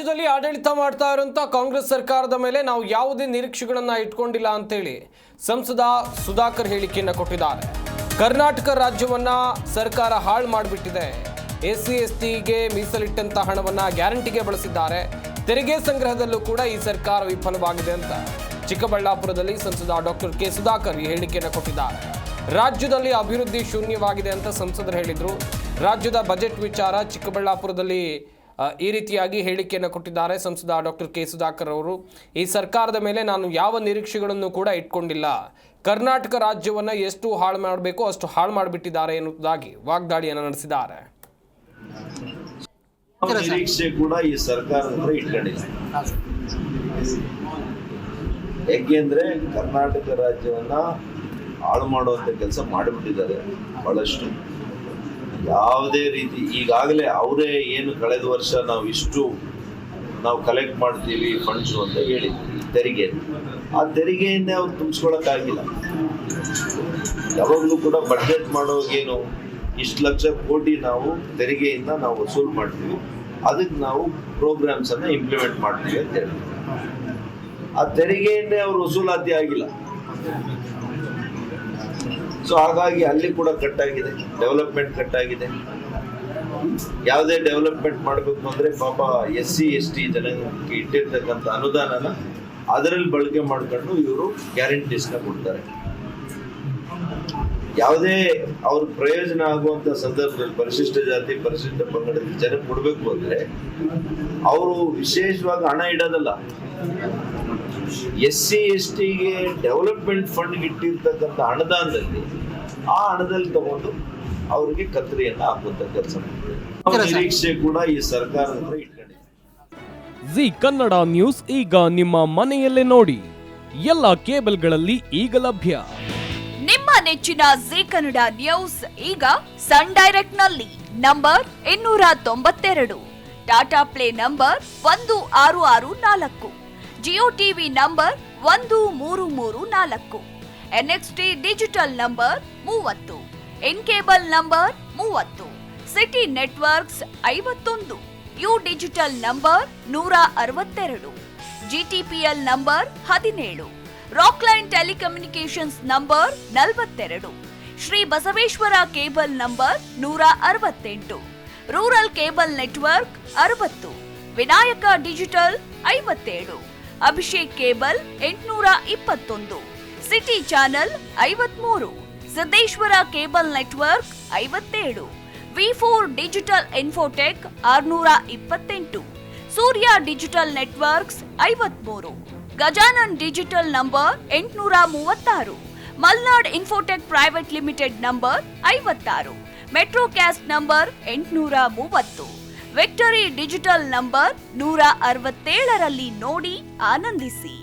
ರಾಜ್ಯದಲ್ಲಿ ಆಡಳಿತ ಮಾಡ್ತಾ ಇರುವಂತ ಕಾಂಗ್ರೆಸ್ ಸರ್ಕಾರದ ಮೇಲೆ ನಾವು ಯಾವುದೇ ನಿರೀಕ್ಷೆಗಳನ್ನ ಇಟ್ಕೊಂಡಿಲ್ಲ ಅಂತೇಳಿ ಸಂಸದ ಸುಧಾಕರ್ ಹೇಳಿಕೆಯನ್ನು ಕೊಟ್ಟಿದ್ದಾರೆ. ಕರ್ನಾಟಕ ರಾಜ್ಯವನ್ನ ಸರ್ಕಾರ ಹಾಳು ಮಾಡಿಬಿಟ್ಟಿದೆ. ಎಸ್ಸಿ ಎಸ್ಟಿಗೆ ಮೀಸಲಿಟ್ಟಂತ ಹಣವನ್ನ ಗ್ಯಾರಂಟಿಗೆ ಬಳಸಿದ್ದಾರೆ. ತೆರಿಗೆ ಸಂಗ್ರಹದಲ್ಲೂ ಕೂಡ ಈ ಸರ್ಕಾರ ವಿಫಲವಾಗಿದೆ ಅಂತ ಚಿಕ್ಕಬಳ್ಳಾಪುರದಲ್ಲಿ ಸಂಸದ ಡಾಕ್ಟರ್ ಕೆ ಸುಧಾಕರ್ ಈ ಹೇಳಿಕೆಯನ್ನು ಕೊಟ್ಟಿದ್ದಾರೆ. ರಾಜ್ಯದಲ್ಲಿ ಅಭಿವೃದ್ಧಿ ಶೂನ್ಯವಾಗಿದೆ ಅಂತ ಸಂಸದರು ಹೇಳಿದ್ರು. ರಾಜ್ಯದ ಬಜೆಟ್ ವಿಚಾರ ಚಿಕ್ಕಬಳ್ಳಾಪುರದಲ್ಲಿ ಈ ರೀತಿಯಾಗಿ ಹೇಳಿಕೆಯನ್ನು ಕೊಟ್ಟಿದ್ದಾರೆ ಸಂಸದ ಡಾಕ್ಟರ್ ಕೆ ಸುಧಾಕರ್ ಅವರು. ಈ ಸರ್ಕಾರದ ಮೇಲೆ ನಾನು ಯಾವ ನಿರೀಕ್ಷೆಗಳನ್ನು ಕೂಡ ಇಟ್ಕೊಂಡಿಲ್ಲ. ಕರ್ನಾಟಕ ರಾಜ್ಯವನ್ನು ಎಷ್ಟು ಹಾಳು ಮಾಡಬೇಕು ಅಷ್ಟು ಹಾಳು ಮಾಡಿಬಿಟ್ಟಿದ್ದಾರೆ ಎನ್ನುವುದಾಗಿ ವಾಗ್ದಾಳಿಯನ್ನು ನಡೆಸಿದ್ದಾರೆ. ನಿರೀಕ್ಷೆ ಕೂಡ ಈ ಸರ್ಕಾರದ ಇಟ್ಕೊಂಡಿಲ್ಲ. ಯಾಕೆಂದ್ರೆ ಕರ್ನಾಟಕ ರಾಜ್ಯವನ್ನ ಹಾಳು ಮಾಡುವಂತ ಕೆಲಸ ಮಾಡಿಬಿಟ್ಟಿದ್ದಾರೆ ಬಹಳಷ್ಟು. ಯಾವುದೇ ರೀತಿ ಈಗಾಗಲೇ ಅವರೇ ಏನು ಕಳೆದ ವರ್ಷ ನಾವು ಕಲೆಕ್ಟ್ ಮಾಡ್ತೀವಿ ಫಂಡ್ಸ್ ಅಂತ ಹೇಳಿದ್ವಿ ತೆರಿಗೆ, ಆ ತೆರಿಗೆಯನ್ನೇ ಅವ್ರು ತುಂಬಿಸ್ಕೊಳಕ್ಕಾಗಿಲ್ಲ. ಯಾವಾಗಲೂ ಕೂಡ ಬಡ್ಜೆಟ್ ಮಾಡೋಗೇನು ಇಷ್ಟು ಲಕ್ಷ ಕೋಟಿ ನಾವು ತೆರಿಗೆಯಿಂದ ನಾವು ವಸೂಲು ಮಾಡ್ತೀವಿ, ಅದಕ್ಕೆ ನಾವು ಪ್ರೋಗ್ರಾಮ್ಸ್ ಅನ್ನ ಇಂಪ್ಲಿಮೆಂಟ್ ಮಾಡ್ತೀವಿ ಅಂತ ಹೇಳಿ ಆ ತೆರಿಗೆಯನ್ನೇ ಅವರು ವಸೂಲಾತಿ ಆಗಿಲ್ಲ. ಸೊ ಹಾಗಾಗಿ ಅಲ್ಲಿ ಕೂಡ ಕಟ್ಟಾಗಿದೆ, ಡೆವಲಪ್ಮೆಂಟ್ ಕಟ್ಟಾಗಿದೆ. ಯಾವುದೇ ಡೆವಲಪ್ಮೆಂಟ್ ಮಾಡಬೇಕು ಅಂದ್ರೆ ಪಾಪ SC ST ಜನಕ್ಕೆ ಇಟ್ಟಿರ್ತಕ್ಕಂಥ ಅನುದಾನನ ಅದರಲ್ಲಿ ಬಳಕೆ ಮಾಡ್ಕೊಂಡು ಇವರು ಗ್ಯಾರಂಟೀಸ್ನ ಕೊಡ್ತಾರೆ. ಯಾವುದೇ ಅವ್ರ ಪ್ರಯೋಜನ ಆಗುವಂತ ಸಂದರ್ಭದಲ್ಲಿ ಪರಿಶಿಷ್ಟ ಜಾತಿ ಪರಿಶಿಷ್ಟ ಪಂಗಡದ ಜನಕ್ಕೆ ಕೊಡ್ಬೇಕು ಅಂದ್ರೆ ಅವರು ವಿಶೇಷವಾಗಿ ಹಣ ಇಡೋದಲ್ಲ. SC STಗೆ ಡೆವಲಪ್ಮೆಂಟ್ ಫಂಡ್ ಇಟ್ಟಿರ್ತಕ್ಕಂಥ ಅನುದಾನದಲ್ಲಿ ಆ ಹಣದಲ್ಲಿ ತಗೊಂಡು ಅವರಿಗೆ ಕತ್ತರಿಯನ್ನ ಹಾಕುವಂತ ಕೆಲಸ ನಿರೀಕ್ಷೆ ಕೂಡ ಈ ಸರ್ಕಾರದ ಇಟ್ಕೊಂಡಿದೆ. ಜಿ ಕನ್ನಡ ನ್ಯೂಸ್ ಈಗ ನಿಮ್ಮ ಮನೆಯಲ್ಲೇ ನೋಡಿ. ಎಲ್ಲ ಕೇಬಲ್ಗಳಲ್ಲಿ ಈಗ ಲಭ್ಯ. ನಿಮ್ಮ ನೆಚ್ಚಿನ ಜಿ ಕನ್ನಡ ನ್ಯೂಸ್ ಈಗ ಸನ್ ಡೈರೆಕ್ಟ್ ನಲ್ಲಿ number 292, Tata play number 1664, Jio TV number 1334, NXT digital number 30, in cable number 30, city networks 51, U digital number 162, GTPL number 17, Rockline telecommunications number 42, Shri Basaveshwara cable number 168, rural cable network 60, Vinayaka digital 57, Abhishek cable 821, city channel 53, Siddeshwara cable network 57, V4 digital Infotech 628, Surya digital networks 53, Gajanan digital number 836, Malnad Infotech Private Limited number 56, Metrocast number 830, Victory Digital number 167ರಲ್ಲಿ ನೋಡಿ ಆನಂದಿಸಿ.